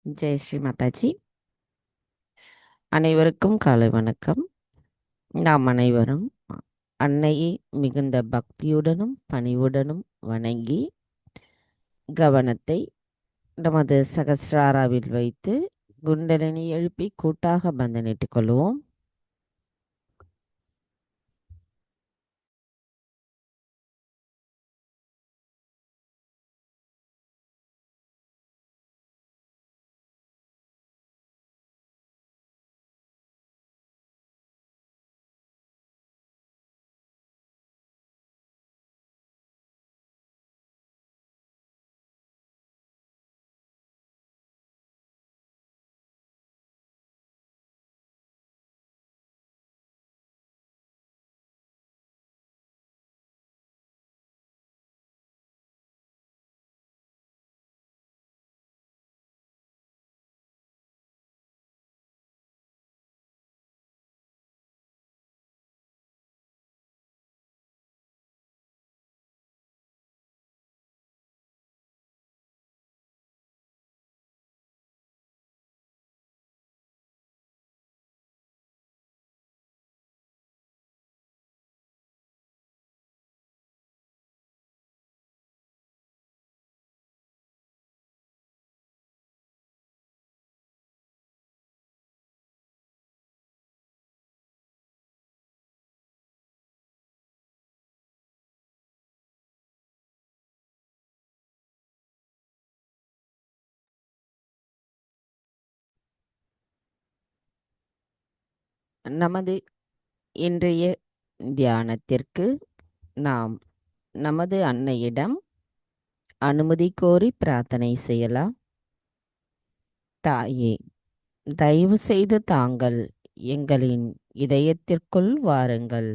ஜெய் ஸ்ரீ மாதாஜி. அனைவருக்கும் காலை வணக்கம். நாம் அனைவரும் அன்னையை மிகுந்த பக்தியுடனும் பணிவுடனும் வணங்கி கவனத்தை நமது சகஸ்ராராவில் வைத்து குண்டலினி எழுப்பி கூட்டாக பந்தனிட்டுக் கொள்வோம். நமது இன்றைய தியானத்திற்கு நாம் நமது அன்னையிடம் அனுமதி கோரி பிரார்த்தனை செய்யலாம். தாயே, தயவு செய்து தாங்கள் எங்களின் இதயத்திற்குள் வாருங்கள்.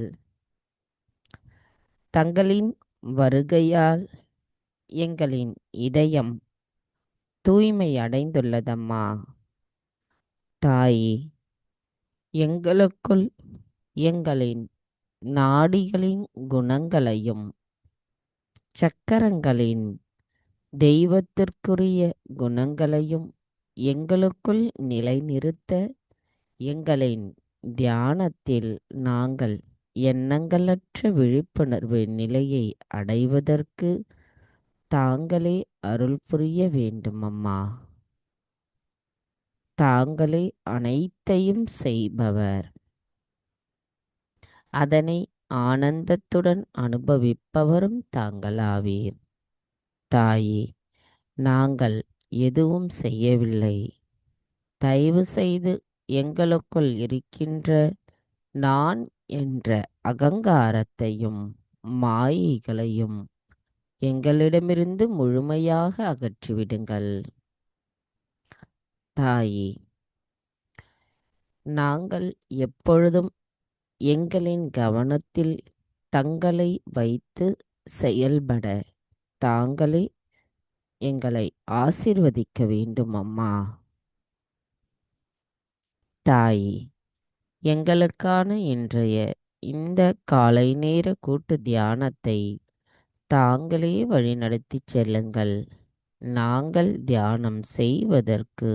தங்களின் வருகையால் எங்களின் இதயம் தூய்மை அடைந்துள்ளதம்மா. தாயே, எங்களுக்குள் எங்களின் நாடிகளின் குணங்களையும் சக்கரங்களின் தெய்வத்திற்குரிய குணங்களையும் எங்களுக்குள் நிலைநிறுத்த எங்களின் தியானத்தில் நாங்கள் எண்ணங்களற்ற விழிப்புணர்வு நிலையை அடைவதற்கு தாங்களே அருள் புரிய வேண்டும் அம்மா. தாங்களே அனைத்தையும் செய்பவர். அதனை ஆனந்தத்துடன் அனுபவிப்பவரும் தாங்களாவீர். தாயே, நாங்கள் எதுவும் செய்யவில்லை. தயவு செய்து எங்களுக்குள் இருக்கின்ற நான் என்ற அகங்காரத்தையும் மாயைகளையும் எங்களிடமிருந்து முழுமையாக அகற்றிவிடுங்கள். தாயே, நாங்கள் எப்பொழுதும் எங்களின் கவனத்தில் தங்களை வைத்து செயல்பட தாங்களே எங்களை ஆசீர்வதிக்க வேண்டும் அம்மா. தாயே, எங்களுக்கான இன்றைய இந்த காலை நேர கூட்டு தியானத்தை தாங்களே வழிநடத்திச் செல்லுங்கள். நாங்கள் தியானம் செய்வதற்கு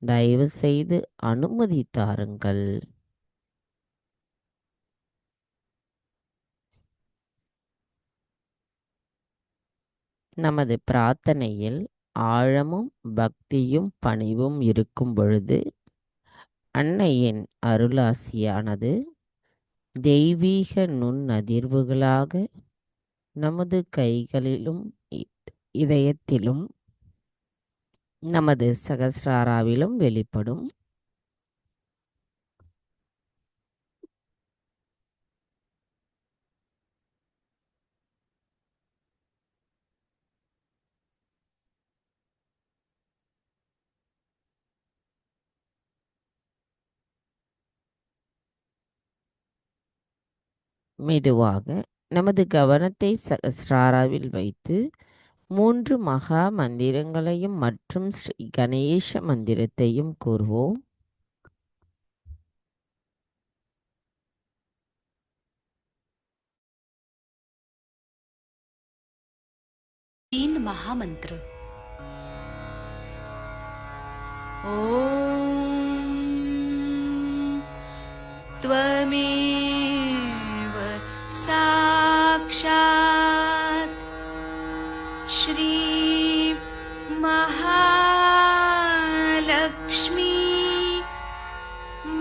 தயவு செய்து அனுமதி தாருங்கள். நமது பிரார்த்தனையில் ஆழமும் பக்தியும் பணிவும் இருக்கும் பொழுது அன்னையின் அருளாசியானது தெய்வீக நுண்ணதிர்வுகளாக நமது கைகளிலும் இதயத்திலும் நமது சகஸ்ராராவிலும் வெளிப்படும். மெதுவாக நமது கவனத்தை சகஸ்ராராவில் வைத்து 3 மகா மந்திரங்களையும் மற்றும் ஸ்ரீ கணேச மந்திரத்தையும் கூறுவோம். तीन महामंत्र। ॐ त्वमेव साक्षात् श्री महालक्ष्मी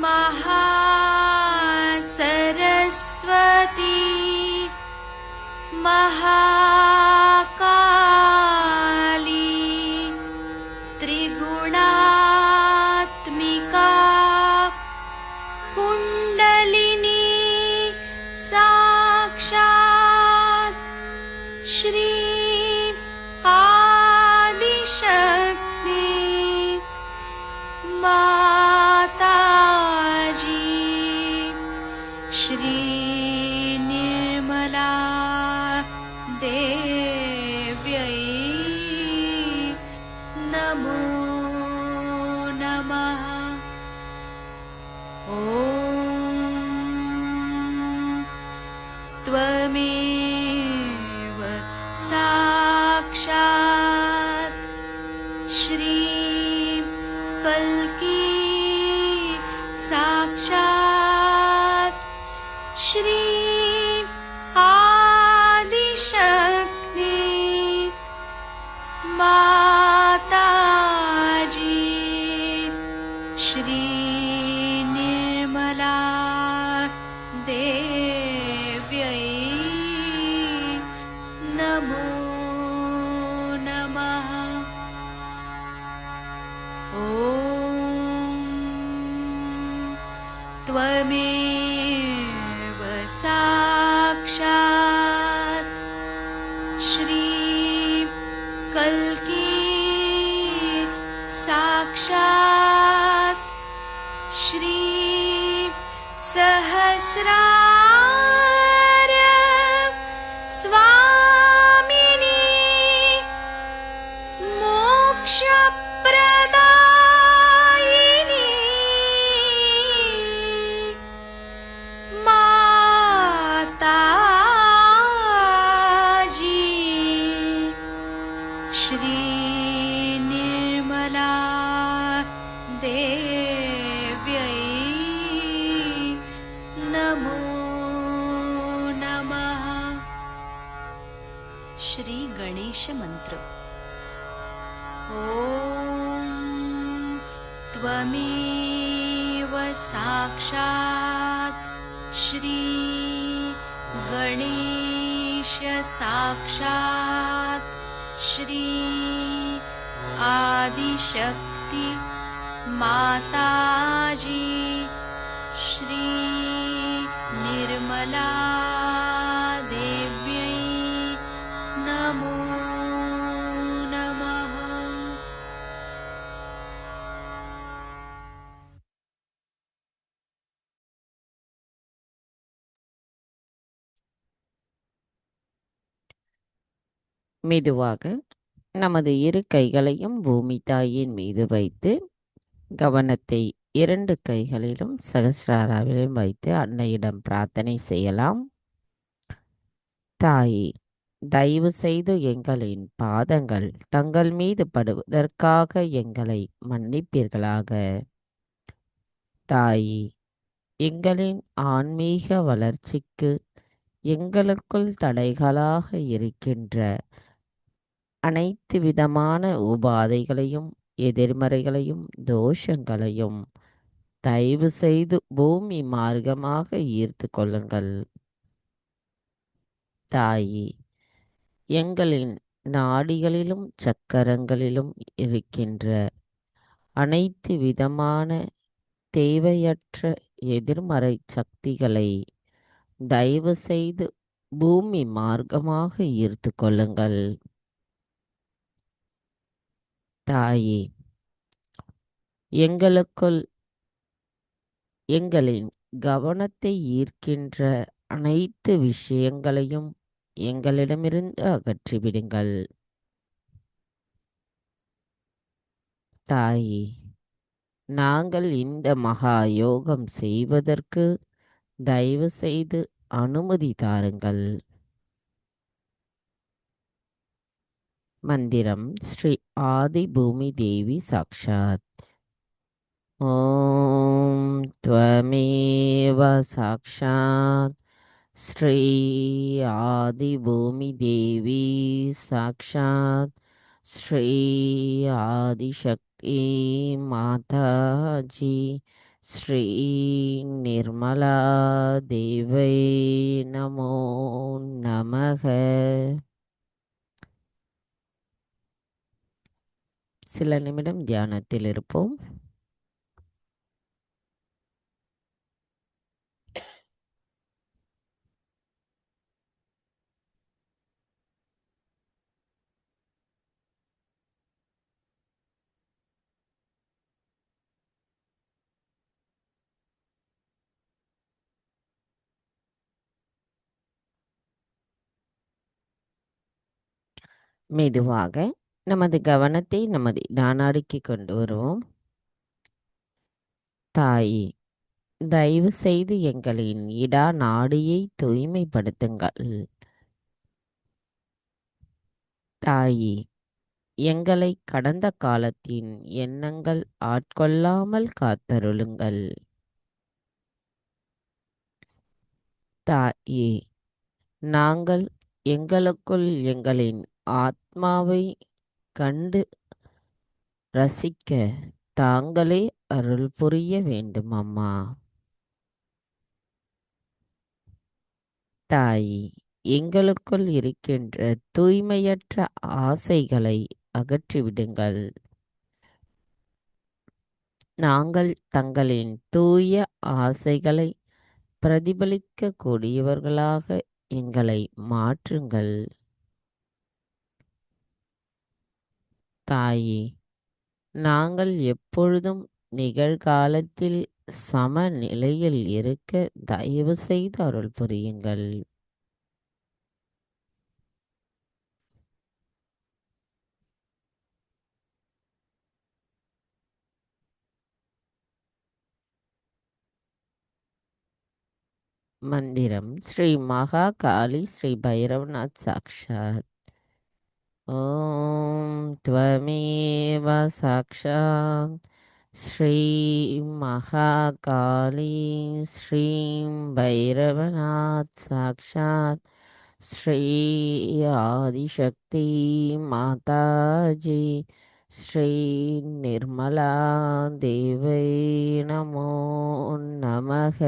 महासरस्वती महाकाली त्रिगुणात्मिका कुण्डलिनी साक्षात् श्री आदिशक्ति माताजी श्री निर्मला देव्यै नमो नमः। ॐ त्वमेव साक्षात् श्री कल्की साक्षात् श्री आदिशक्ति माताजी श्री निर्मला देव्यै नमो नमः। ॐ त्वमेव साक्षात् श्री कल्की साक्षात् श्री सहस्रार स्वामिनी मोक्षप्रदायिनी माताजी श्री निर्मला देव्यै नमो नमः। श्री गणेश मंत्र। ॐ त्वमेव साक्षात् श्री गणेश साक्षात् श्री आदिशक्ति माताजी श्री निर्मला देव्यै नमो नमः। மெதுவாக நமது இரு கைகளையும் பூமி தாயின் மீது வைத்து கவனத்தை இரண்டு கைகளிலும் சகஸ்ராராவிலும் வைத்து அன்னையிடம் பிரார்த்தனை செய்யலாம். தாயே, தயவு செய்து எங்களின் பாதங்கள் தங்கள் மீது படுவதற்காக எங்களை மன்னிப்பீர்களாக. தாயே, எங்களின் ஆன்மீக வளர்ச்சிக்கு எங்களுக்குள் தடைகளாக இருக்கின்ற அனைத்து விதமான உபாதைகளையும் எதிர்மறைகளையும் தோஷங்களையும் தயவு செய்து பூமி மார்க்கமாக ஈர்த்து கொள்ளுங்கள். தாயே, எங்களின் நாடிகளிலும் சக்கரங்களிலும் இருக்கின்ற அனைத்து விதமான தேவையற்ற எதிர்மறை சக்திகளை தயவு செய்து பூமி மார்க்கமாக ஈர்த்து கொள்ளுங்கள். தாயே, எங்களுக்குள் எங்களின் கவனத்தை ஈர்க்கின்ற அனைத்து விஷயங்களையும் எங்களிடமிருந்து அகற்றிவிடுங்கள். தாயே, நாங்கள் இந்த மகா யோகம் செய்வதற்கு தயவு செய்து அனுமதி தாருங்கள். மந்திரம் ஸ்ரீ ஆதி பூமி தேவி சாக்ஷாத். ॐ त्वमेव साक्षात् श्री आदिभूमिदेवी साक्षात् श्री आदिशक्ति माताजी श्री निर्मला देवै नमो நமக. சில நிமிடம் தியானத்தில் இருப்போம். மெதுவாக நமது கவனத்தை நமது நானாடிக்கு கொண்டு வருவோம். தாயே, தயவு செய்து எங்களின் இடா நாடியை தூய்மைப்படுத்துங்கள். தாயே, எங்களை கடந்த காலத்தின் எண்ணங்கள் ஆட்கொள்ளாமல் காத்தருளுங்கள். தாயே, நாங்கள் எங்களுக்குள் எங்களின் ஆத்மாவை கண்டு ரசிக்க தாங்களே அருள் புரிய வேண்டும் அம்மா. தாயே, எங்களுக்குள் இருக்கின்ற தூய்மையற்ற ஆசைகளை அகற்றிவிடுங்கள். நாங்கள் தங்களின் தூய ஆசைகளை பிரதிபலிக்க கூடியவர்களாக எங்களை மாற்றுங்கள். தாயே, நாங்கள் எப்பொழுதும் நிகழ்காலத்தில் சமநிலையில் இருக்க தயவு செய்து அருள் புரியுங்கள். மந்திரம் ஸ்ரீ மகா காளி ஸ்ரீ பைரவநாத் சாக்ஷாத். ஓம் त्वमेव சாக்ஷாத் ஸ்ரீ மகா காளி ஸ்ரீ பைரவநாத் சாக்ஷாத் ஸ்ரீ ஆதிசக்தி மாதாஜி ஸ்ரீ நிர்மலா தேவை நமோ நமக.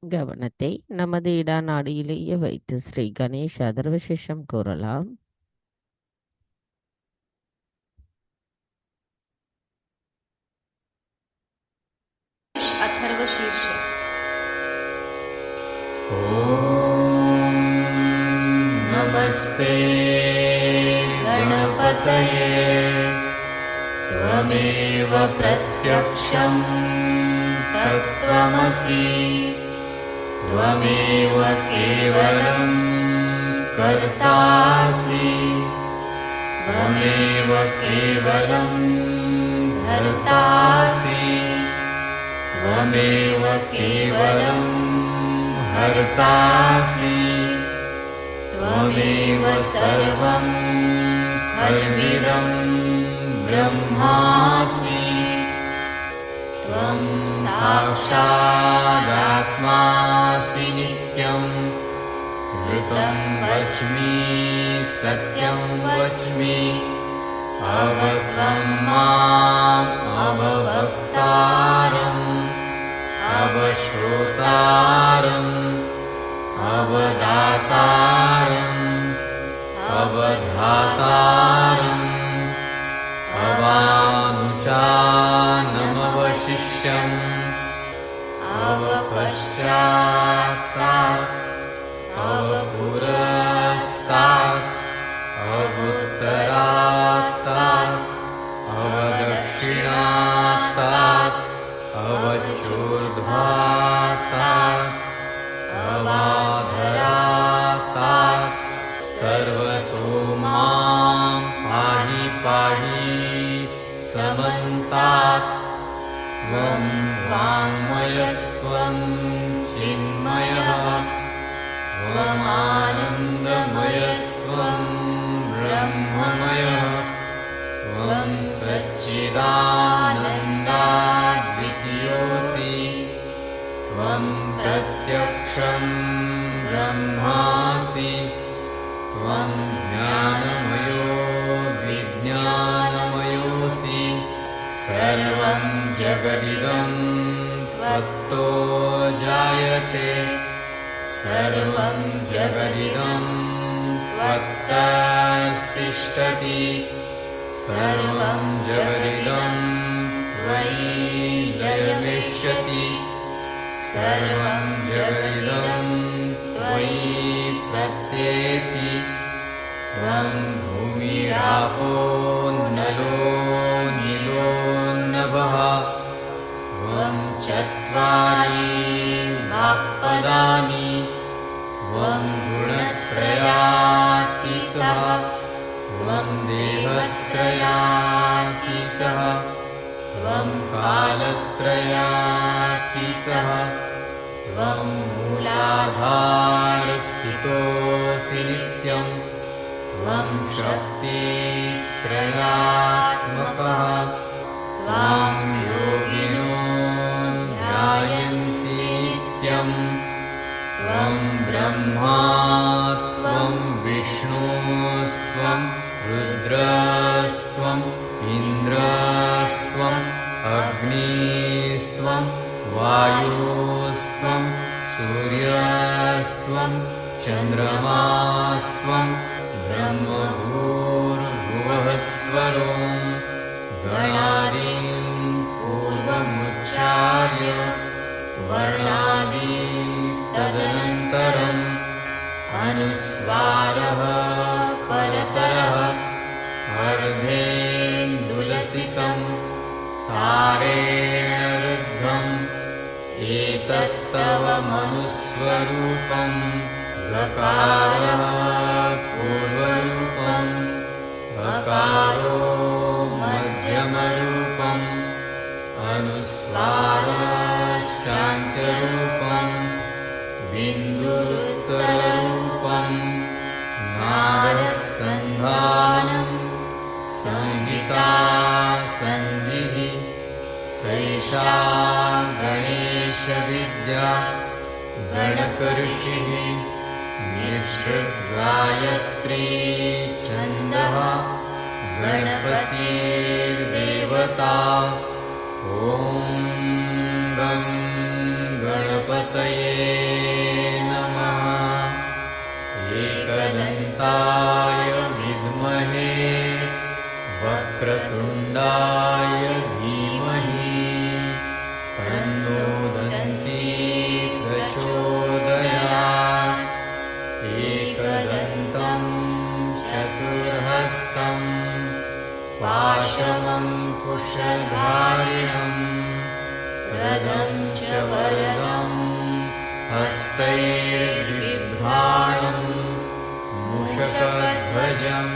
கவனத்தை நமது இடா நாடியிலேயே வைத்து ஸ்ரீ கணேஷ் அதர்வசேஷம் கூறலாம். अथर्व शीर्ष नमस्ते गणपतये त्वमेव प्रत्यक्षं तत्त्वमसि त्वमेव केवलं कर्तासि त्वमेव केवलं धर्तासि त्वमेव केवलं हर्तासि त्वमेव सर्वं खल्विदं ब्रह्मासि त्वं साक्षादात्मासि नित्यं ऋतं वच्मि सत्यं वच्मि अवत्वं माम् अववक्तारम् अवश्रोतारम् अवदातारम् अवधातारम् अवानुचानमवशिष्यम् अवपश्चात्तात् अवपुरस्तात् अवुत्तरात्तात् अवदक्षिणात्तात् अवचूर्ध्वात्तात् अवाधरात्तात् सर्वतो मां पाहि पाहि समन्तात् त्वं वाङ्मयस्त्वं चिन्मयः त्वमानन्दमयस्त्वं ब्रह्ममयः त्वं सच्चिदानन्दाद्वितीयोऽसि त्वं प्रत्यक्षं ब्रह्मासि त्वं ज्ञानमयो विज्ञानमयोऽसि सर्वं जगदिदं त्वत्तो जायते सर्वं जगदिदं त्वत्तस्तिष्ठति सर्वं जगदिदं त्वयि लयमिष्यति सर्वं जगदिदं त्वयि प्रत्येति त्वं भूमिरापो नलो नीलो नभः त्वं चत्वारि वाक्पदानि त्वं गुणत्रयातीतः त्वं देहत्रयातीतः त्वं कालत्रयातीतः त्वं मूलाधारस्थितोऽसि नित्यं त्वं शक्तित्रयात्मकः त्वां योगिनो ध्यायन्ति नित्यं त्वं ब्रह्मा त्वं विष्णुस्त्वं रुद्रस्त्वम् इन्द्रस्त्वम् अग्निस्त्वं वायुस्त्वं सूर्यस्त्वं चन्द्रमास्त्वं ब्रह्मभूर्भुवः स्वरों गणादीन् पूर्वमुच्चार्य वर्णादि तदनन्तरम् अनुस्वारः परतरः अर्धेन्दुलसितं तारेण रुद्धम् एतत्तव मनुस्वरूपं गकारः पूर्वरूपम् अकारो मध्यमरूपम् अनुस्वारश्चान्त्यरूपम् बिन्दुरुत्तररूपम् नादसन्धानम् संहिता सन्धिः सैषा गणेशविद्या गणकऋषिः निक्षुद्गायत्री छन्दः गणपतिर्देवता ॐ गं गणपतये नमः एकदन्ताय विद्महे वक्रतुण्डाय धीमहि तन्नो दन्ती प्रचोदयात् एकदन्तं चतुर्हस्तं पाशमङ्कुशधारिणं रदं च वरदं हस्तैर्बिभ्राणं मूषकध्वजम्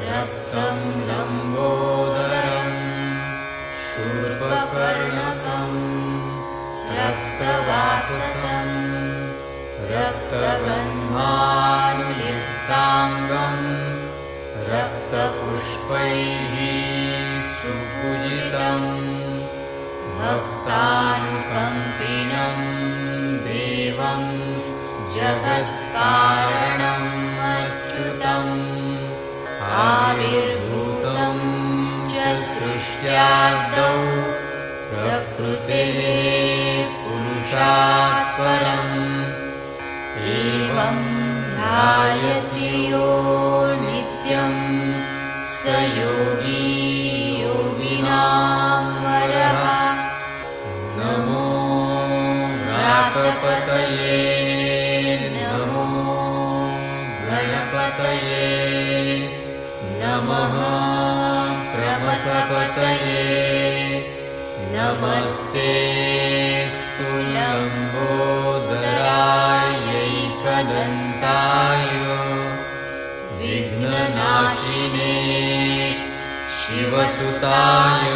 रक्तं लम्बोदरं शूर्पकर्णकं रक्तवाससं रक्तगन्धानुलिप्ताङ्गं रक्तपुष्पैः सुपूजितं भक्तानुकम्पिनं देवं जगत्कारणम् अच्युतम् आविर्भूतं च सृष्ट्यादौ प्रकृतेः पुरुषात् परम् एवं ध्यायति यो नित्यं स योगी योगिनां वरः नमो व्रातपतये नमो गणपतये नमः प्रमथपतये नमस्तेऽस्तु लम्बोदरायैकदन्ताय विघ्ननाशिने शिवसुताय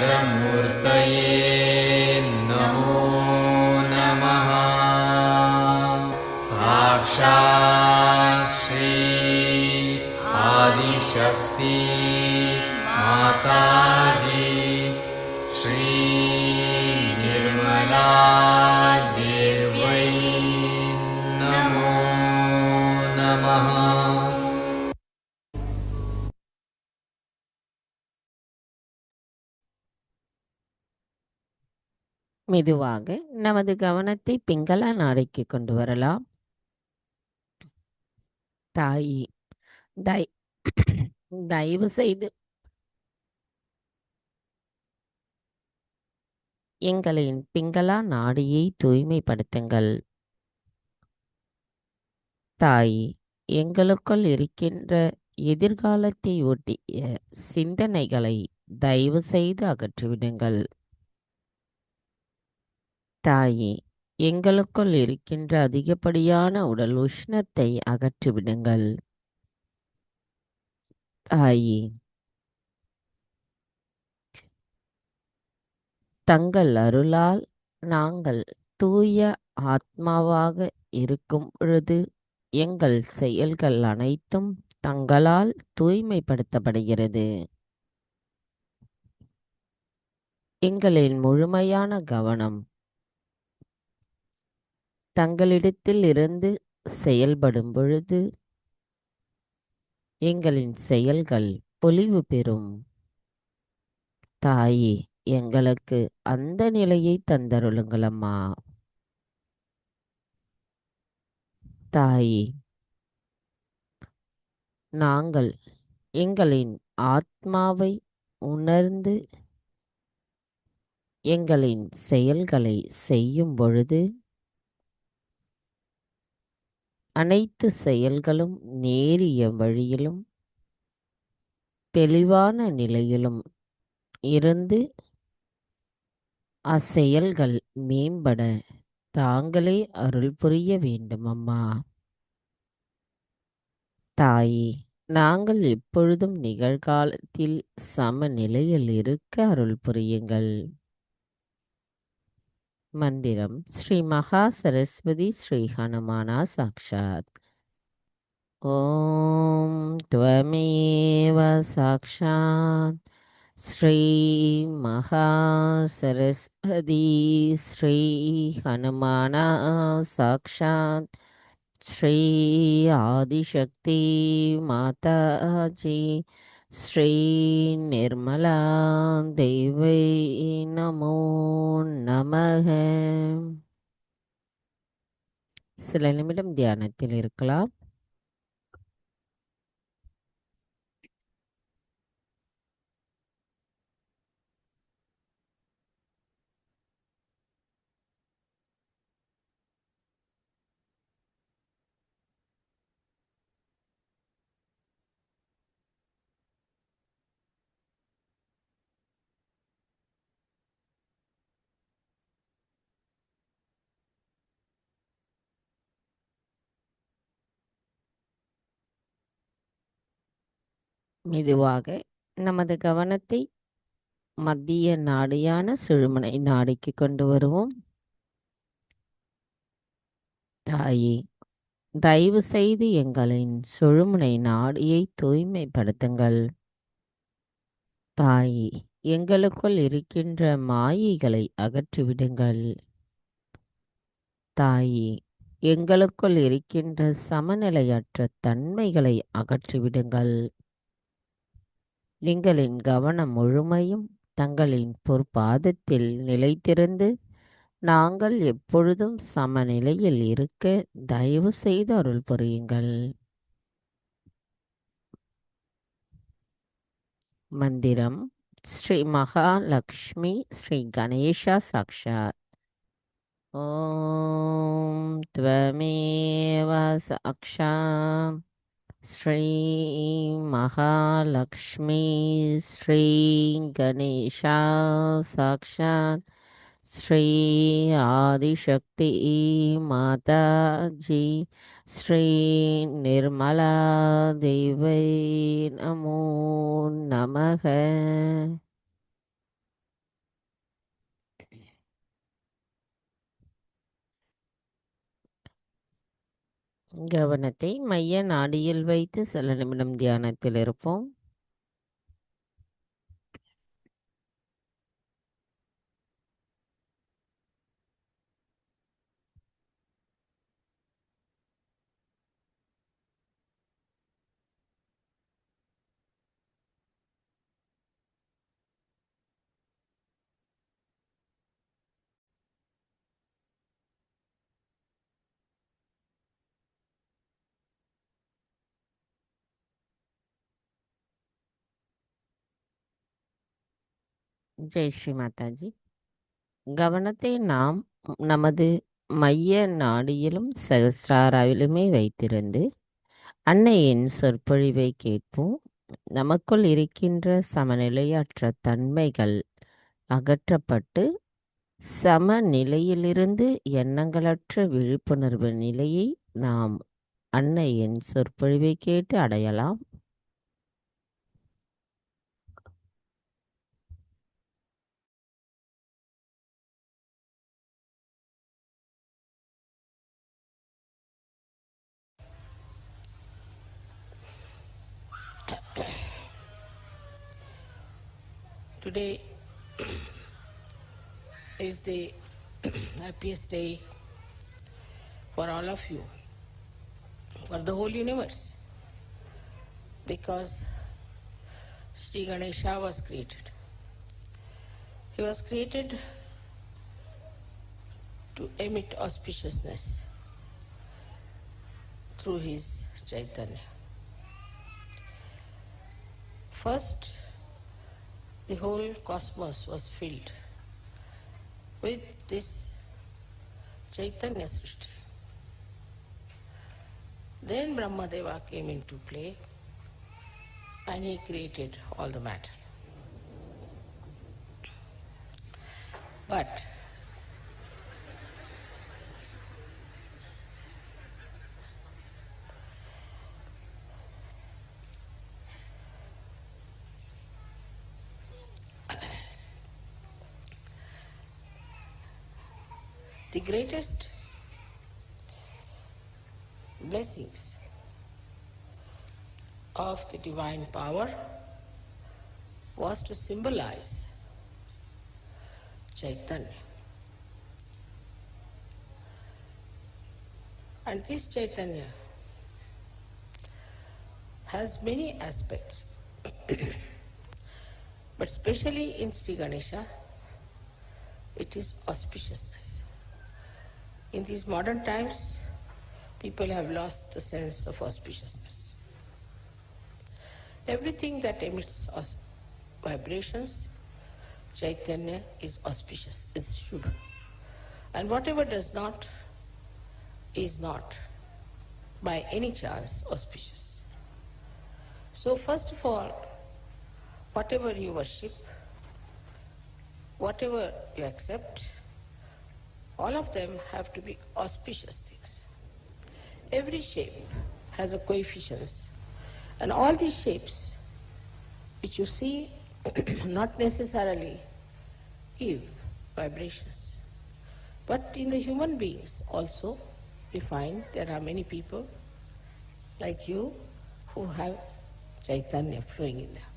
श्रीवरदमूर्तये नमो नमः साक्षात् श्री மெதுவாக நமது கவனத்தை பிங்கள நாடைக்கு கொண்டு வரலாம். தாயி, தை- தயவு செய்து எங்களின் பிங்களா நாடியை தூய்மைப்படுத்துங்கள். தாயி, எங்களுக்குள் இருக்கின்ற எதிர்காலத்தை ஒட்டிய சிந்தனைகளை தயவு செய்து அகற்றிவிடுங்கள். தாயே, எங்களுக்குள் இருக்கின்ற அதிகப்படியான உடல் உஷ்ணத்தை அகற்றிவிடுங்கள். தாயே, தங்கள் அருளால் நாங்கள் தூய ஆத்மாவாக இருக்கும் பொழுது எங்கள் செயல்கள் அனைத்தும் தங்களால் தூய்மைப்படுத்தப்படுகிறது. எங்களின் முழுமையான கவனம் தங்களிடத்தில் இருந்து செயல்படும் பொழுது எங்களின் செயல்கள் பொலிவு பெறும். தாயே, எங்களுக்கு அந்த நிலையை தந்தருளுங்களம்மா. தாயே, நாங்கள் எங்களின் ஆத்மாவை உணர்ந்து எங்களின் செயல்களை செய்யும் பொழுது அனைத்து செயல்களும் நேரிய வழியிலும் தெளிவான நிலையிலும் இருந்து அச்செயல்கள் மேம்பட தாங்களே அருள் புரிய வேண்டும் அம்மா. தாயே, நாங்கள் எப்பொழுதும் நிகழ்காலத்தில் சமநிலையில் இருக்க அருள் புரியுங்கள். மந்திரம் ஸ்ரீ மகா சரஸ்வதி ஸ்ரீ ஹனுமானா சாக்ஷாத். ஓம் त्वमेव சாக்ஷாத் ஸ்ரீ மகா சரஸ்வதி ஸ்ரீ ஹனுமானா சாக்ஷாத் ஸ்ரீ ஆதிசக்தி மாதாஜி ஸ்ரீ நிர்மலா தேவை நமோ நமக. சில நிமிடம் தியானத்தில் இருக்கலாம். மெதுவாக நமது கவனத்தை மத்திய நாடியான சுழுமுனை நாடிக்கு கொண்டு வருவோம். தாயே, தயவு செய்து எங்களின் சுழுமுனை நாடியை தூய்மைப்படுத்துங்கள். தாயே, எங்களுக்குள் இருக்கின்ற மாயைகளை அகற்றிவிடுங்கள். தாயே, எங்களுக்குள் இருக்கின்ற சமநிலையற்ற தன்மைகளை அகற்றிவிடுங்கள். எங்களின் கவனம் முழுமையும் தங்களின் பொற்பாதத்தில் நிலைத்திருந்து நாங்கள் எப்பொழுதும் சமநிலையில் இருக்க தயவு செய்து அருள் புரியுங்கள். மந்திரம் ஸ்ரீ மகாலட்சுமி ஸ்ரீ கணேஷா சாக்ஷாத். ஓம் त्वमेव சாக்ஷாத் ஸ்ரீ மகாலட்சுமி ஸ்ரீ கணேஷா சாக்ஷாத் ஸ்ரீ ஆதிசக்தி மாதாஜி ஸ்ரீ நிர்மலா தேவை நமோ நமக. கவனத்தை மைய நாடியில் வைத்து சில நிமிடம் தியானத்தில் இருப்போம். ஜெய் ஸ்ரீ மாதாஜி. கவனத்தை நாம் நமது மைய நாடியிலும் சகசிராராவிலுமே வைத்திருந்து அன்னையின் சொற்பொழிவை கேட்போம். நமக்குள் இருக்கின்ற சமநிலையற்ற தன்மைகள் அகற்றப்பட்டு சமநிலையிலிருந்து எண்ணங்களற்ற விழிப்புணர்வு நிலையை நாம் அன்னையின் சொற்பொழிவை கேட்டு அடையலாம். Today is the happiest day for all of you, for the whole universe, because Sri Ganesha was created. He was created to emit auspiciousness through his Chaitanya. First, the whole cosmos was filled with this Chaitanya Srishti. Then Brahmadeva came into play and he created all the matter. But the greatest blessings of the divine power was to symbolize Chaitanya. And this Chaitanya has many aspects, but especially in Sri Ganesha, it is auspiciousness. In these modern times, people have lost the sense of auspiciousness. Everything that emits vibrations, Chaitanya is auspicious, it's Shubha. And whatever does not, is not by any chance auspicious. So first of all, whatever you worship, whatever you accept, all of them have to be auspicious things. Every shape has a coefficients, and all these shapes which you see not necessarily give vibrations. But in the human beings also we find there are many people like you who have Chaitanya flowing in them.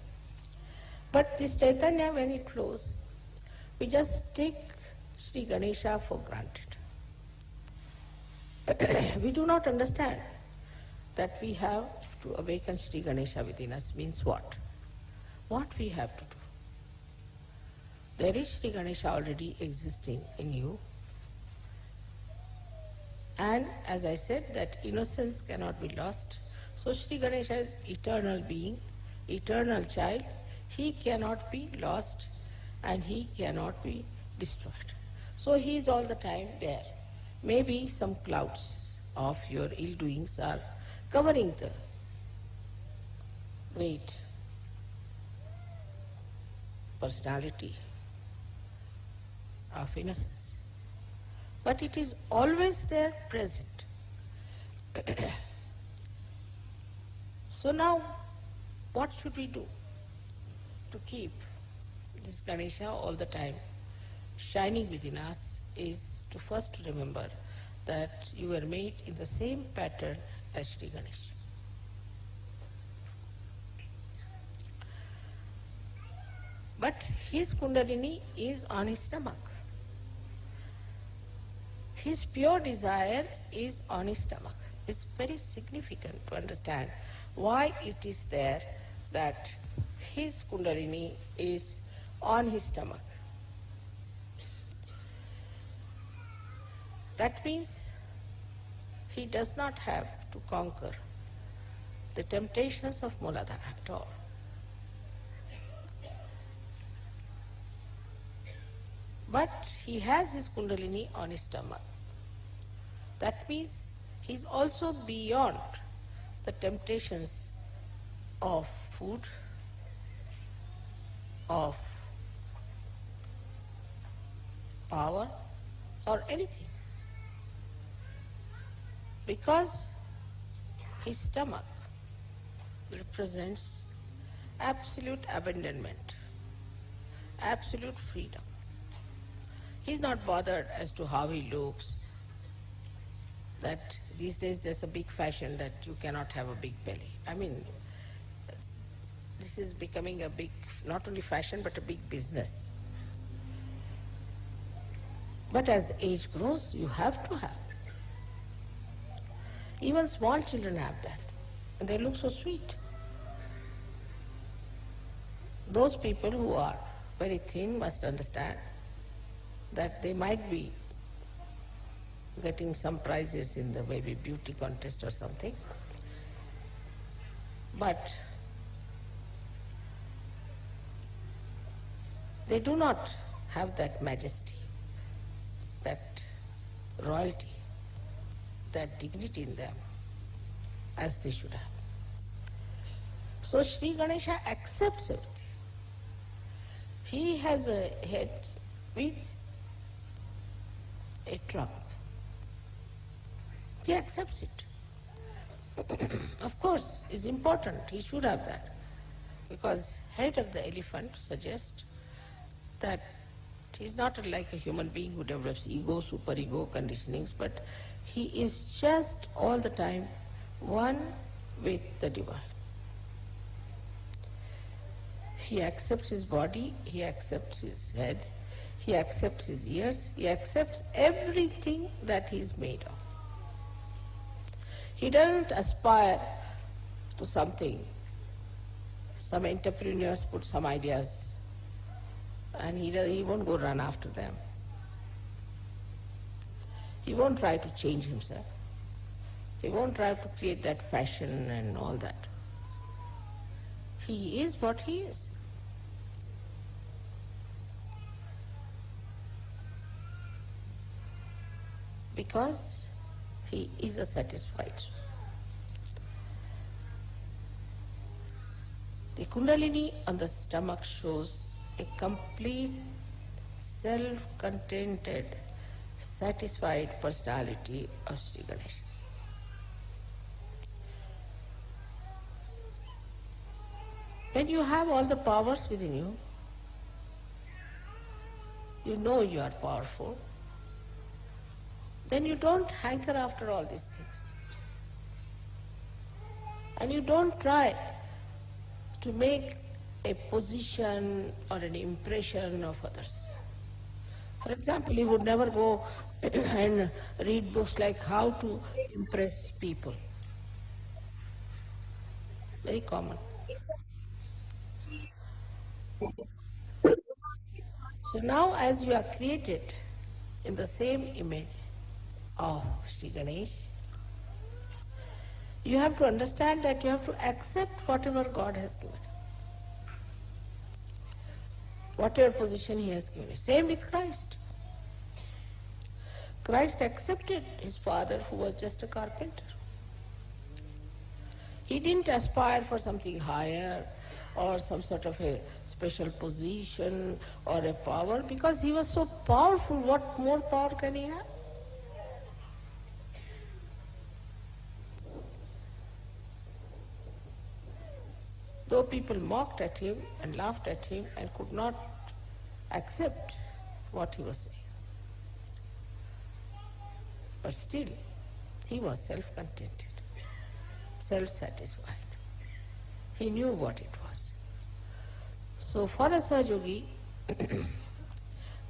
But this Chaitanya, when it flows, we just take Sri Ganesha for granted. We do not understand that we have to awaken Sri Ganesha within us means what? What we have to do. There is Sri Ganesha already existing in you. And as I said, that innocence cannot be lost. So Sri Ganesha is eternal being, eternal child. He cannot be lost and he cannot be destroyed. So he is all the time there. Maybe some clouds of your ill doings are covering the great personality of innocence. But it is always there present. So now, what should we do to keep this Ganesha all the time shining within us is to first remember that you were made in the same pattern as Sri Ganesha. But his Kundalini is on his stomach. His pure desire is on his stomach. It's very significant to understand why it is there that his Kundalini is on his stomach. That means he does not have to conquer the temptations of Muladhara at all. But he has his Kundalini on his stomach. That means he is also beyond the temptations of food, of power, or anything. Because his stomach represents absolute abandonment, absolute freedom. He's not bothered as to how he looks, that these days there's a big fashion that you cannot have a big belly. I mean, this is becoming a big, not only fashion, but a big business. But as age grows, you have to have. Even small children have that, and they look so sweet. Those people who are very thin must understand that they might be getting some prizes in the maybe beauty contest or something, but they do not have that majesty, that royalty, that dignity in them as they should have. So Sri Ganesha accepts everything. He has a head with a trunk. He accepts it. Of course, it's important, he should have that, because head of the elephant suggests that he's not like a human being who develops ego, superego conditionings, but he is just all the time one with the divine. He accepts his body, he accepts his head, he accepts his ears, he accepts everything that he is made of. He doesn't aspire to something. Some entrepreneurs put some ideas and he won't go run after them. He won't try to change himself. He won't try to create that fashion and all that. He is what he is. Because he is a satisfied soul. The Kundalini on the stomach shows a complete, self-contented, satisfied personality of Sri Ganesha. When you have all the powers within you, you know you are powerful, then you don't hanker after all these things. And you don't try to make a position or an impression of others. For example, you would never go and read books like how to impress people. Very common. So now as you are created in the same image of Sri Ganesh, you have to understand that you have to accept whatever God has given. Whatever position he has given you. Same with Christ. Christ accepted his father who was just a carpenter. He didn't aspire for something higher or some sort of a special position or a power, because he was so powerful. What more power can he have? Though people mocked at him and laughed at him and could not accept what he was saying, but still he was self-contented, self-satisfied. He knew what it was. So for a Sahaja-yogi, the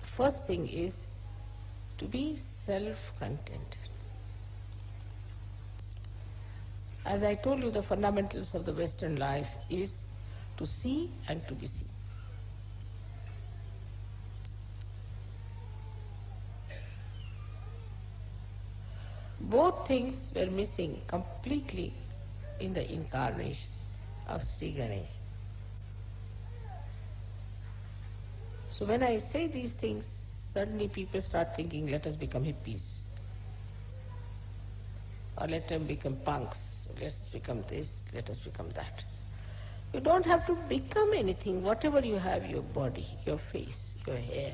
first thing is to be self-contented. As I told you, the fundamentals of the Western life is to see and to be seen. Both things were missing completely in the incarnation of Sri Ganesha. So when I say these things, suddenly people start thinking, let us become hippies. Or let them become punks. Let us become this, let us become that. You don't have to become anything. Whatever you have, your body, your face, your hair,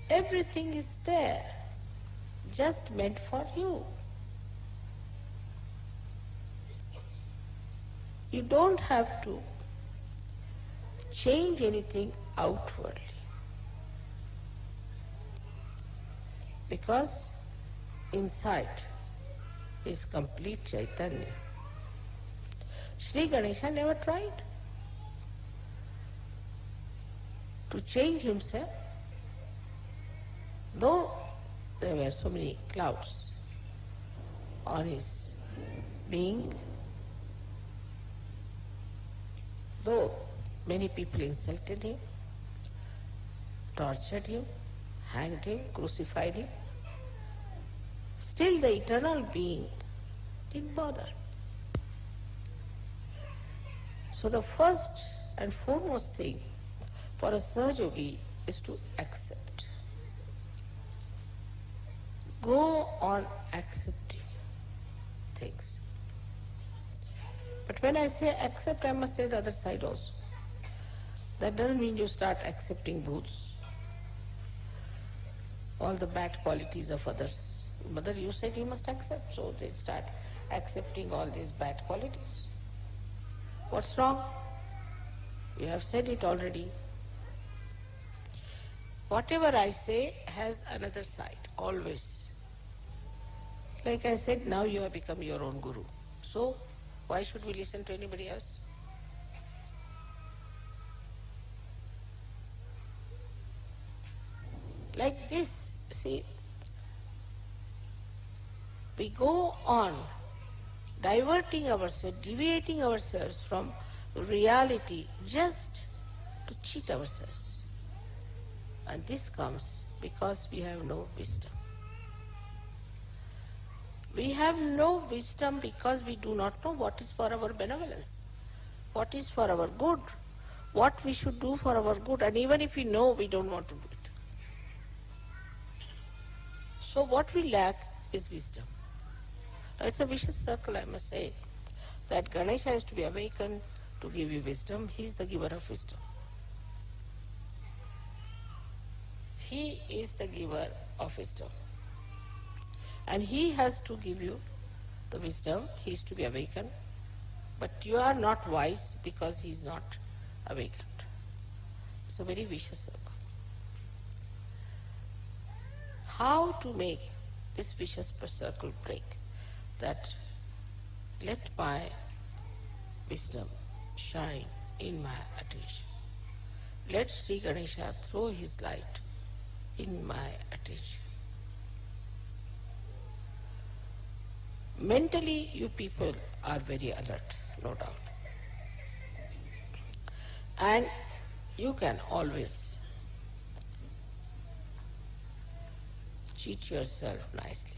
everything is there, just meant for you. You don't have to change anything outwardly, because inside is complete Chaitanya. Sri Ganesha never tried to change himself, though there were so many clouds on his being, though many people insulted him, tortured him, hanged him, crucified him, still the eternal being didn't bother. So the first and foremost thing for a Sahaja is to accept. Go on accepting things. But when I say accept, I must say the other side also. That doesn't mean you start accepting booths, all the bad qualities of others. Mother, you said you must accept, so they start accepting all these bad qualities. What's wrong? You have said it already. Whatever I say has another side, always. Like I said, now you have become your own guru. So, why should we listen to anybody else? Like this, see, we go on diverting ourselves, deviating ourselves from reality just to cheat ourselves. And this comes because we have no wisdom. We have no wisdom because we do not know what is for our benevolence, what is for our good, what we should do for our good, and even if we know, we don't want to do it. So what we lack is wisdom. It's a vicious circle, I must say, that Ganesha has to be awakened to give you wisdom. He is the giver of wisdom. He is the giver of wisdom. And he has to give you the wisdom. He is to be awakened. But you are not wise because he is not awakened. It's a very vicious circle. How to make this vicious circle break? That let my wisdom shine in my attention. Let Sri Ganesha throw his light in my attention. Mentally, you people are very alert, no doubt. And you can always cheat yourself nicely.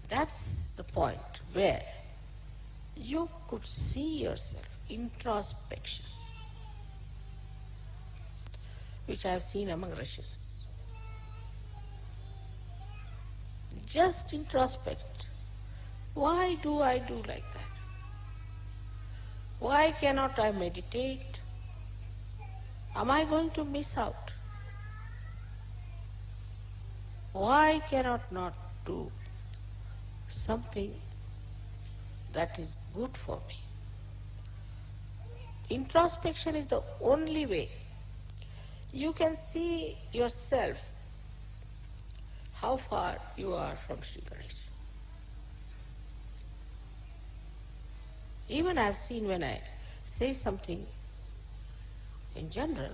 That's the point where you could see yourself, introspection, which I have seen among Russians. Just introspect. Why do I do like that? Why cannot I meditate? Am I going to miss out? Why cannot not do something that is good for me? Introspection is the only way you can see yourself, how far you are from Sri Ganesha. Even I have seen when I say something in general,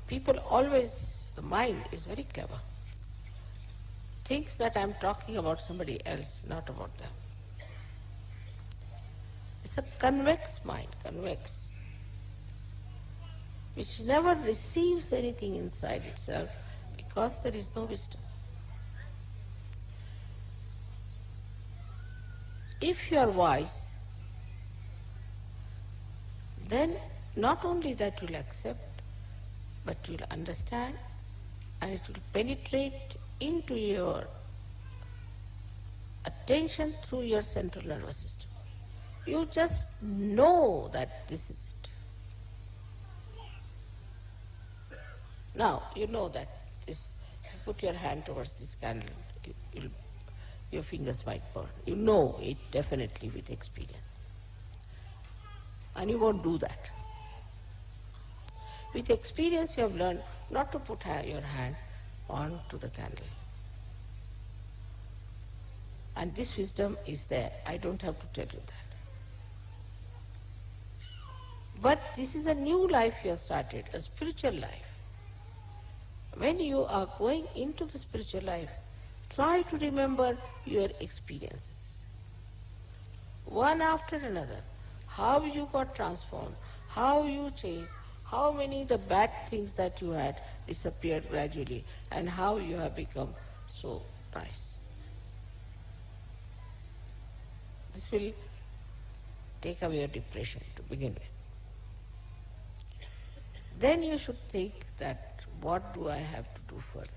people always, the mind is very clever, thinks that I am talking about somebody else, not about them. It's a convex mind, convex, which never receives anything inside itself because there is no wisdom. If you are wise, then not only that you'll accept, but you'll understand, and it will penetrate into your attention through your central nervous system. You just know that this is it. Now, you know that this, put your hand towards this candle, your fingers might burn. You know it definitely with experience. And you won't do that. With experience you have learned not to put your hand onto the candle. And this wisdom is there. I don't have to tell you that. But this is a new life you have started, a spiritual life. When you are going into the spiritual life, try to remember your experiences. One after another. How you got transformed, how you changed, how many the bad things that you had disappeared gradually, and how you have become so nice. This will take away your depression to begin with. Then you should think that, what do I have to do further?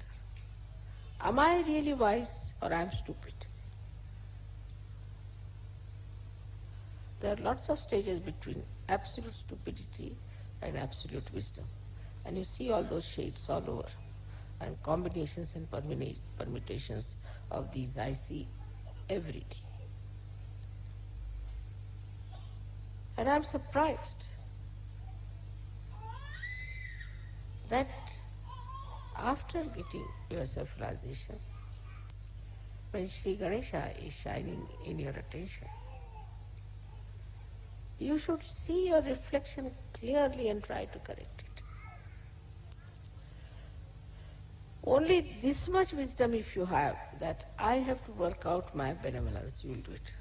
Am I really wise or I am stupid? There are lots of stages between absolute stupidity and absolute wisdom. And you see all those shades all over. And combinations and permutations of these I see every day. And I'm surprised that after getting your self-realization, when Sri Ganesha is shining in your attention, you should see your reflection clearly and try to correct it. Only this much wisdom if you have, that I have to work out my benevolence, you will do it.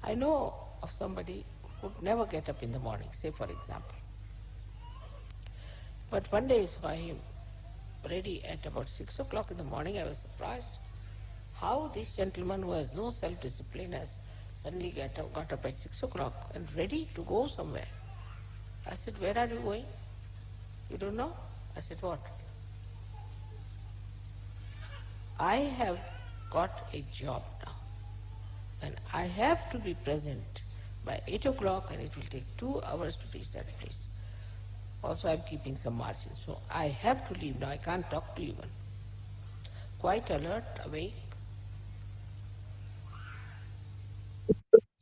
I know of somebody who could never get up in the morning, say for example. But one day I saw him ready at about 6 o'clock in the morning. I was surprised how this gentleman who has no self-discipline has suddenly got up at 6 o'clock and ready to go somewhere. I said, where are you going? You don't know? I said, what? I have got a job now and I have to be present by 8 o'clock and it will take 2 hours to reach that place. Also I am keeping some margin, so I have to leave now. I can't talk to you even. Quite alert, awake.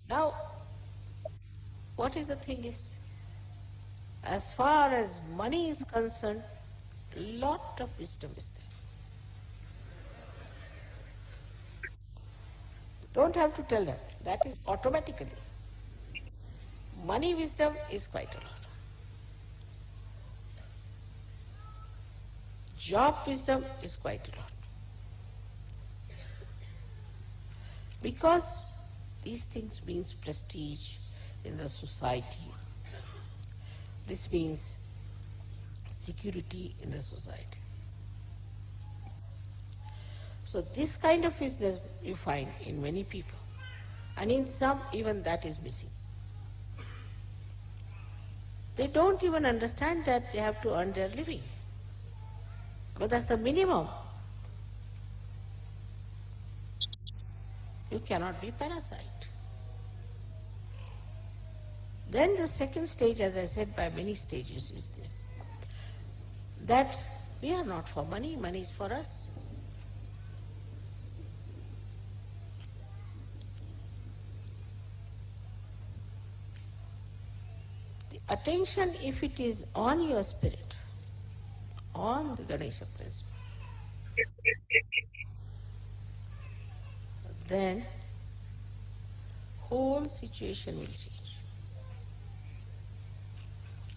Now, what is the thing is, as far as money is concerned, lot of wisdom is there. Don't have to tell them, that is automatically. Money wisdom is quite a lot. Job wisdom is quite a lot. Because these things means prestige in the society. This means security in the society. So this kind of business you find in many people, and in some even that is missing. They don't even understand that they have to earn their living. But that's the minimum. You cannot be parasite. Then the second stage, as I said, by many stages is this, that we are not for money, money is for us. The attention, if it is on your spirit, on the Ganesha principle, then whole situation will change.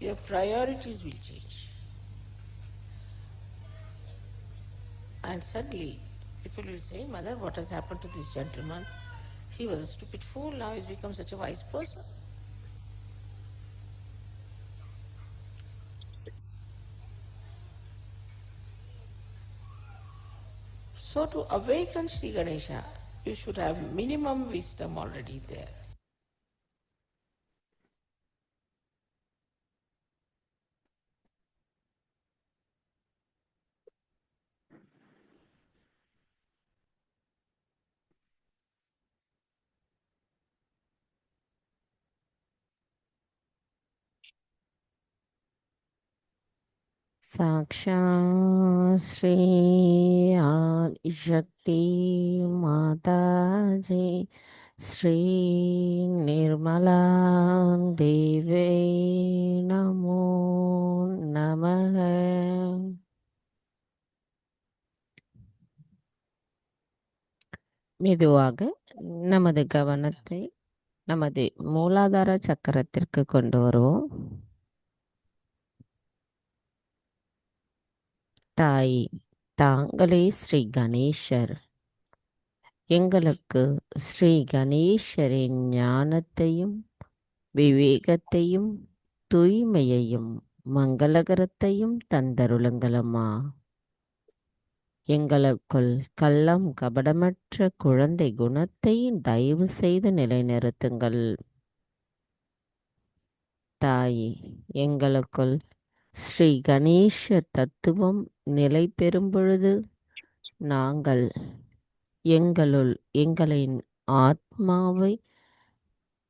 Your priorities will change. And suddenly people will say, Mother, what has happened to this gentleman? He was a stupid fool, now he's become such a wise person. So to awaken Sri Ganesha, you should have minimum wisdom already there. साक्षात् श्री आदिशक्ति माताजी श्री निर्मला देवी नमो नमः. மெதுவாக நமது கவனத்தை நமது மூலாதார சக்கரத்திற்கு கொண்டு வருவோம். தாய், தாங்களே ஸ்ரீ கணேசர். எங்களுக்கு ஸ்ரீ கணேசரின் ஞானத்தையும் விவேகத்தையும் தூய்மையையும் மங்களகரத்தையும் தந்தருளுங்களம்மா. எங்களுக்குள் கள்ளம் கபடமற்ற குழந்தை குணத்தை தயவு செய்து நிலைநிறுத்துங்கள். தாயே, எங்களுக்குள் ஸ்ரீ கணேச தத்துவம் நிலை பெறும் பொழுது நாங்கள் எங்களின் ஆத்மாவை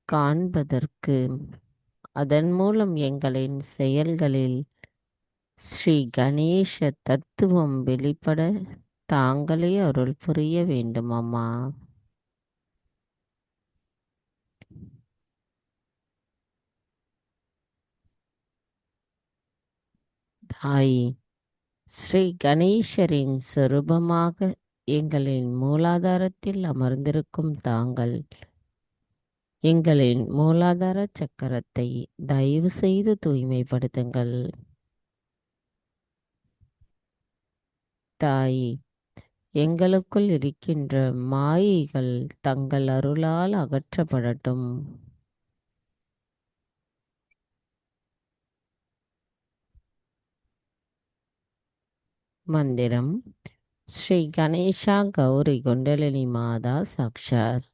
காண்பதற்கு, அதன் மூலம் எங்களின் செயல்களில் ஸ்ரீ கணேச தத்துவம் வெளிப்பட தாங்களே அருள் புரிய வேண்டும் அம்மா. தாய், ஸ்ரீ கணேசரின் சொரூபமாக எங்களின் மூலாதாரத்தில் அமர்ந்திருக்கும் தாங்கள் எங்களின் மூலாதார சக்கரத்தை தயவு செய்து தூய்மைப்படுத்துங்கள். தாய், எங்களுக்குள் இருக்கின்ற மாயைகள் தங்கள் அருளால் அகற்றப்படட்டும். மந்திரம். ஸ்ரீ கணேஷா கௌரி குண்டலினி மாதா சாக்ஷாத்.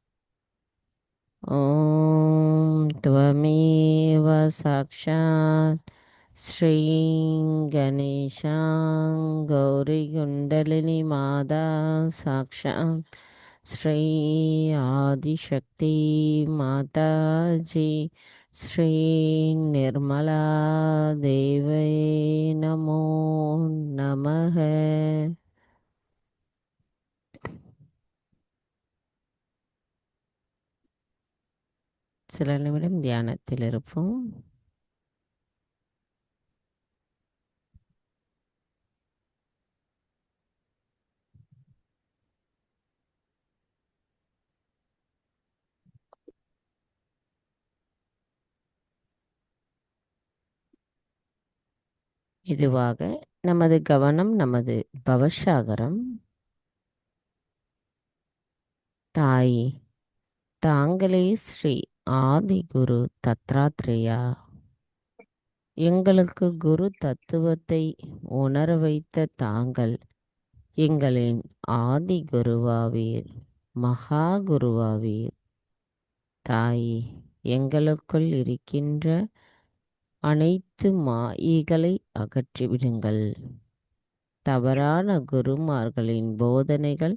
ஓம் त्वमेव சாக்ஷாத் ஸ்ரீ கணேஷா கௌரி குண்டலினி மாதா சாக்ஷாத் ஸ்ரீ ஆதிசக்தி மாதாஜி ஸ்ரீ நிர்மலா தேவை நமோ நமக. சில நிமிடம் தியானத்தில் இருப்போம். இதுவாக நமது கவனம் நமது பவசாகரம். தாய், தாங்களே ஸ்ரீ ஆதி குரு தத்ராத்ரேயா. எங்களுக்கு குரு தத்துவத்தை உணர வைத்த தாங்கள் எங்களின் ஆதி குருவாவீர், மகா குருவாவீர். தாய், எங்களுக்குள் இருக்கின்ற அனைத்து மாயைகளை அகற்றிவிடுங்கள். தவறான குருமார்களின் போதனைகள்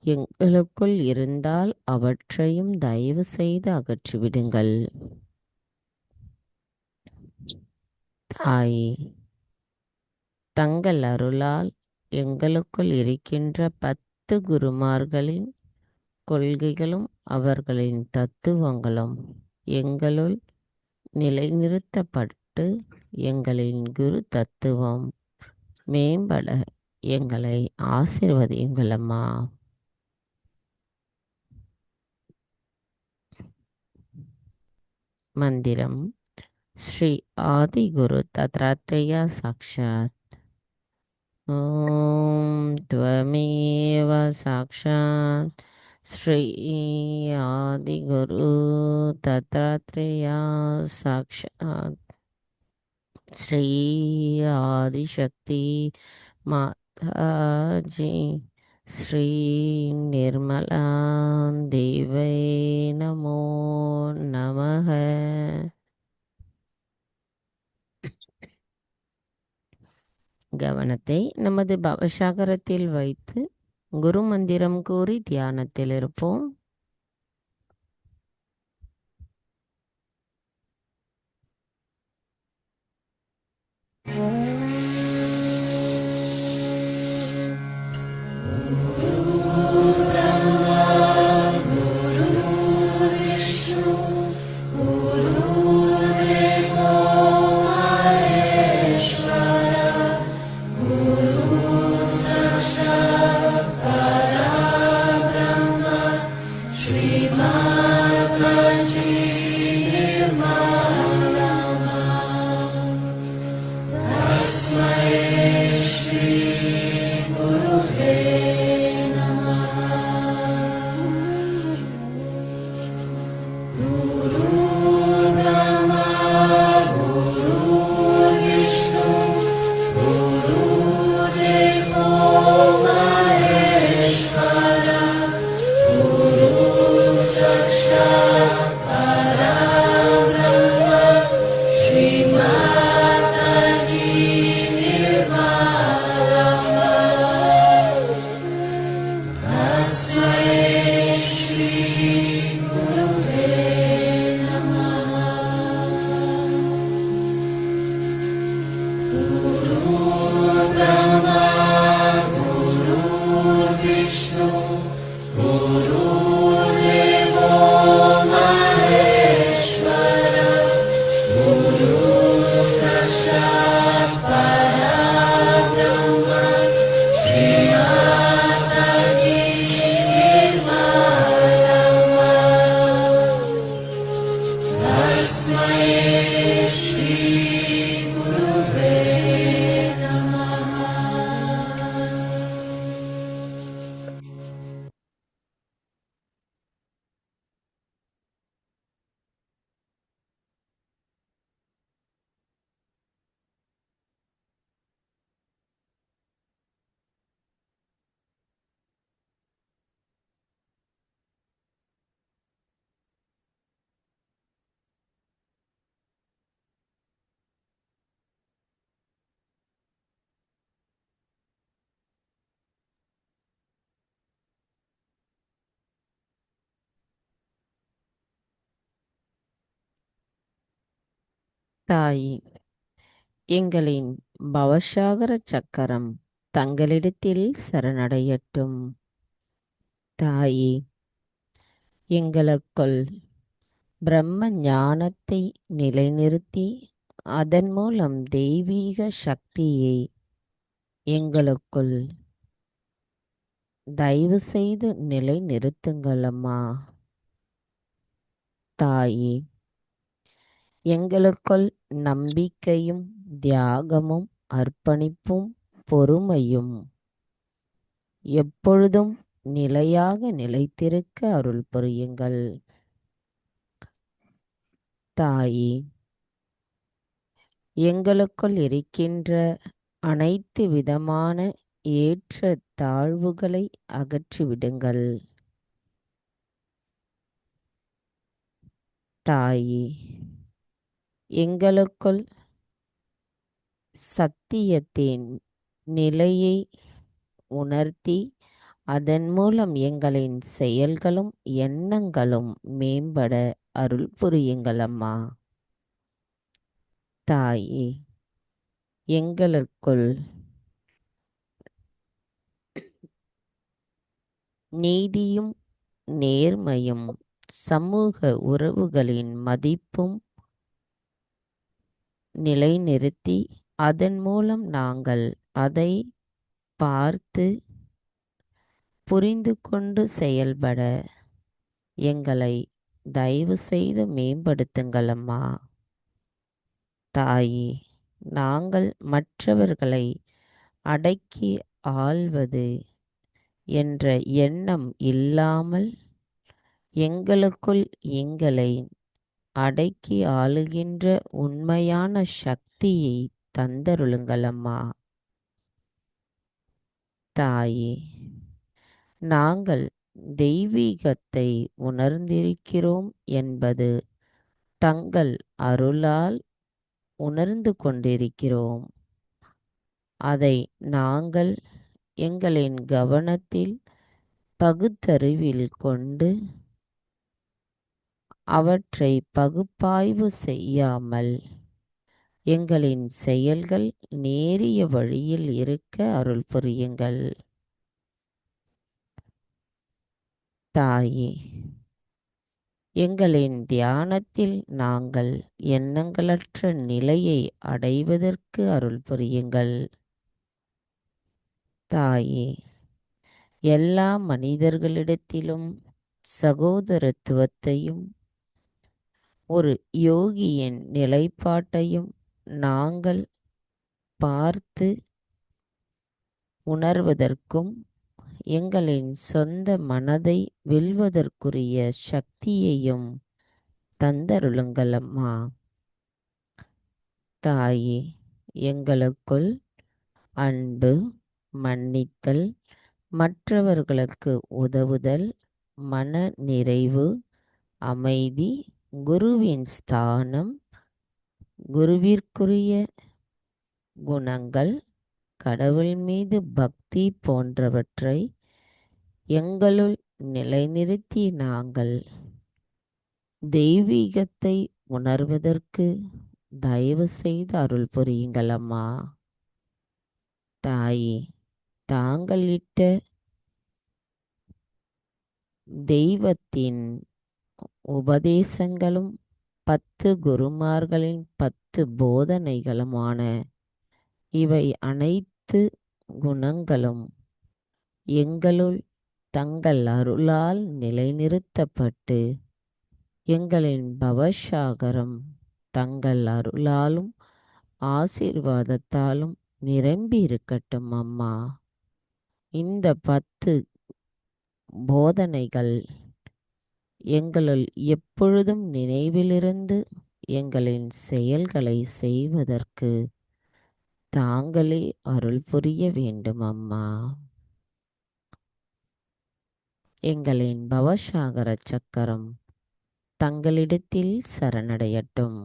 எங்களுக்குள் இருந்தால் அவற்றையும் தயவு செய்து அகற்றிவிடுங்கள். தாயே, தங்கள் அருளால் எங்களுக்குள் இருக்கின்ற 10 குருமார்களின் கொள்கைகளும் அவர்களின் தத்துவங்களும் எங்களுள் நிலைநிறுத்தப்பட்டு எங்களின் குரு தத்துவம் மேம்பட எங்களை ஆசீர்வதியுங்களம்மா. மந்திரம். ஸ்ரீ ஆதி குரு தத்ராத்ரேயா சாக்ஷாத். ஓம் त्वमेव சாக்ஷாத் ஸ்ரீ ஆதி குரு தத்ராத்ரேயா சாக்ஷாத் ஸ்ரீ ஆதிசக்தி மாதாஜி ஸ்ரீ நிர்மலா தேவை நமோ நமக. கவனத்தை நமது பவசாகரத்தில் வைத்து குரு மந்திரம் கூறி தியானத்தில் இருப்போம். தாயே, எங்களின் பவசாகர சக்கரம் தங்களிடத்தில் சரணடையட்டும். தாயே, எங்களுக்குள் பிரம்ம ஞானத்தை நிலைநிறுத்தி அதன் மூலம் தெய்வீக சக்தியை எங்களுக்குள் தயவு செய்து நிலைநிறுத்துங்கள் அம்மா. தாயே, எங்களுக்குள் நம்பிக்கையும் தியாகமும் அர்ப்பணிப்பும் பொறுமையும் எப்பொழுதும் நிலையாக நிலைத்திருக்க அருள் புரியுங்கள். தாயே, எங்களுக்குள் இருக்கின்ற அனைத்து விதமான ஏற்ற தாழ்வுகளை அகற்றிவிடுங்கள். தாயே, எங்களுக்குள் சத்தியத்தின் நிலையை உணர்த்தி அதன் மூலம் எங்களின் செயல்களும் எண்ணங்களும் மேம்பட அருள் புரியுங்கள் அம்மா. தாயே, எங்களுக்குள் நீதியும் நேர்மையும் சமூக உறவுகளின் மதிப்பும் நிலைநிறுத்தி அதன் மூலம் நாங்கள் அதை பார்த்து புரிந்து கொண்டு செயல்பட எங்களை தயவு செய்து மேம்படுத்துங்கள் அம்மா. தாயே, நாங்கள் மற்றவர்களை அடக்கி ஆள்வது என்ற எண்ணம் இல்லாமல் எங்களுக்குள் எங்களை அடக்கி ஆளுகின்ற உண்மையான சக்தியை தந்தருளுங்கள் அம்மா. தாயே, நாங்கள் தெய்வீகத்தை உணர்ந்திருக்கிறோம் என்பது தங்கள் அருளால் உணர்ந்து கொண்டிருக்கிறோம். அதை நாங்கள் எங்களின் கவனத்தில் பகுத்தறிவில் கொண்டு அவற்றை பகுப்பாய்வு செய்யாமல் எங்களின் செயல்கள் நேரிய வழியில் இருக்க அருள் புரியுங்கள். தாயே, எங்களின் தியானத்தில் நாங்கள் எண்ணங்களற்ற நிலையை அடைவதற்கு அருள் புரியுங்கள். தாயே, எல்லா மனிதர்களிடத்திலும் சகோதரத்துவத்தையும் ஒரு யோகியின் நிலைப்பாட்டையும் நாங்கள் பார்த்து உணர்வதற்கும் எங்களின் சொந்த மனதை வெல்வதற்குரிய சக்தியையும் தந்தருளுங்கள் அம்மா. தாயே, எங்களுக்குள் அன்பு, மன்னித்தல், மற்றவர்களுக்கு உதவுதல், மன நிறைவு, அமைதி, குருவின் ஸ்தானம், குருவிற்குரிய குணங்கள், கடவுள் மீது பக்தி போன்றவற்றை எங்களுள் நிலைநிறுத்தி நாங்கள் தெய்வீகத்தை உணர்வதற்கு தயவு செய்து அருள் புரியுங்கள் அம்மா. தாயே, தாங்கள் இட்ட தெய்வத்தின் உபதேசங்களும் 10 குருமார்களின் 10 போதனைகளுமான இவை அனைத்து குணங்களும் எங்களுள் தங்கள் அருளால் நிலைநிறுத்தப்பட்டு எங்களின் பவசாகரம் தங்கள் அருளாலும் ஆசீர்வாதத்தாலும் நிரம்பி இருக்கட்டும் அம்மா. இந்த 10 போதனைகள் எங்களுள் எப்பொழுதும் நினைவிலிருந்து எங்களின் செயல்களை செய்வதற்கு தாங்களே அருள் புரிய வேண்டும் அம்மா. எங்களின் பவசாகர சக்கரம் தங்களிடத்தில் சரணடையட்டும்.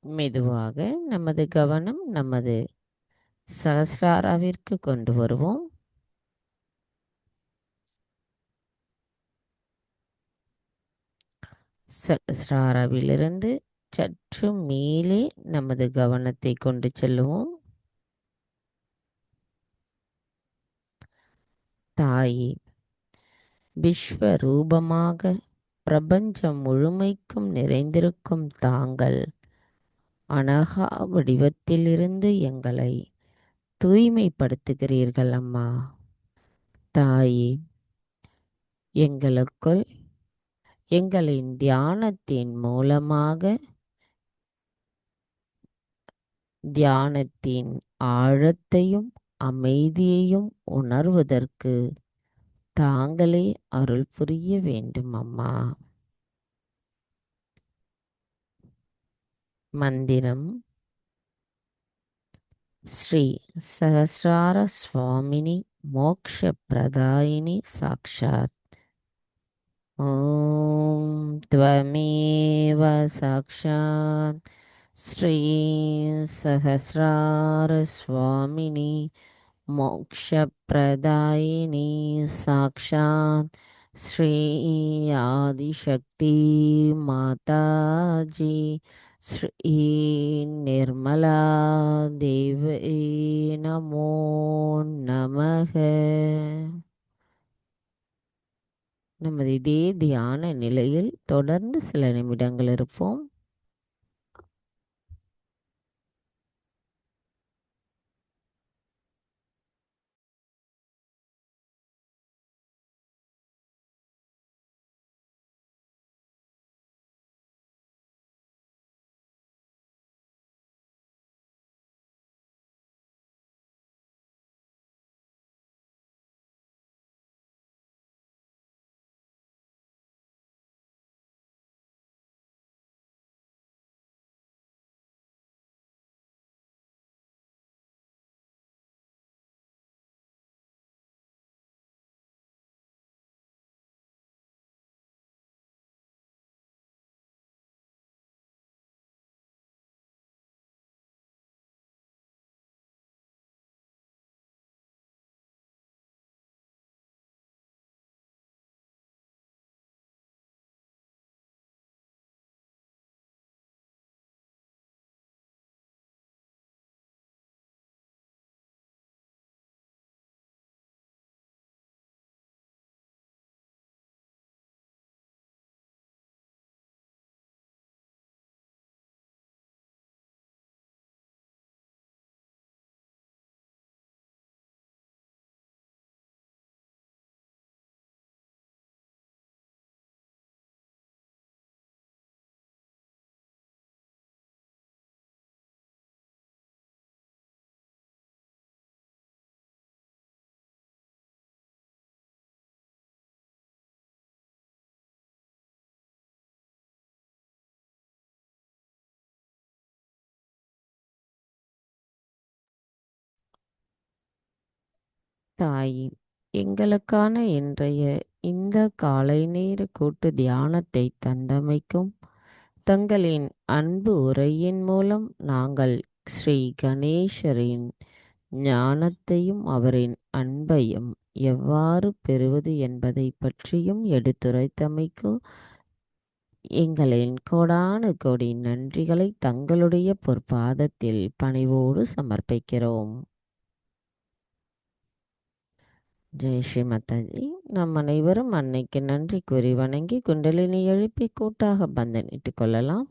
மெதுவாக நமது கவனம் நமது சகஸ்ராராவிற்கு கொண்டு வருவோம். சகஸ்ராராவிலிருந்து சற்று மேலே நமது கவனத்தை கொண்டு செல்லுவோம். தாயே, விஸ்வரூபமாக பிரபஞ்சம் முழுமைக்கும் நிறைந்திருக்கும் தாங்கள் அனகா வடிவத்திலிருந்து எங்களை தூய்மைப்படுத்துகிறீர்கள் அம்மா. தாயே, எங்களுக்குள் எங்களின் தியானத்தின் மூலமாக தியானத்தின் ஆழத்தையும் அமைதியையும் உணர்வதற்கு தாங்களே அருள் புரிய வேண்டும் அம்மா. மந்திரம்: ஸ்ரீ சஹஸ்ரார சுவாமினி மோக்ஷ பிரதாயினி சாக்ஷாத். ஓம் த்வமேவ சாக்ஷாத் ஸ்ரீ சஹஸ்ரார சுவாமினி மோக்ஷ பிரதாயினி சாக்ஷாத் ஸ்ரீ ஆதிசக்தி மாதாஜி ஸ்ரீ நிர்மலா தேவி நமோ நமக. நமது இதே தியான நிலையில் தொடர்ந்து சில நிமிடங்கள் இருப்போம். தாயே, எங்களுக்கான இன்றைய இந்த காலை நேர கூட்டு தியானத்தை தந்தமைக்கும் தங்களின் அன்பு உரையின் மூலம் நாங்கள் ஸ்ரீ கணேசரின் ஞானத்தையும் அவரின் அன்பையும் எவ்வாறு பெறுவது என்பதை பற்றியும் எடுத்துரைத்தமைக்கு எங்களின் கோடானு கோடி நன்றிகளை தங்களுடைய பொற்பாதத்தில் பணிவோடு சமர்ப்பிக்கிறோம். ஜெய் ஸ்ரீ மாதாஜி. நம் அனைவரும் அன்னைக்கு நன்றி கூறி வணங்கி குண்டலினி எழுப்பி கூட்டாக பந்தனிட்டுக் கொள்ளலாம்.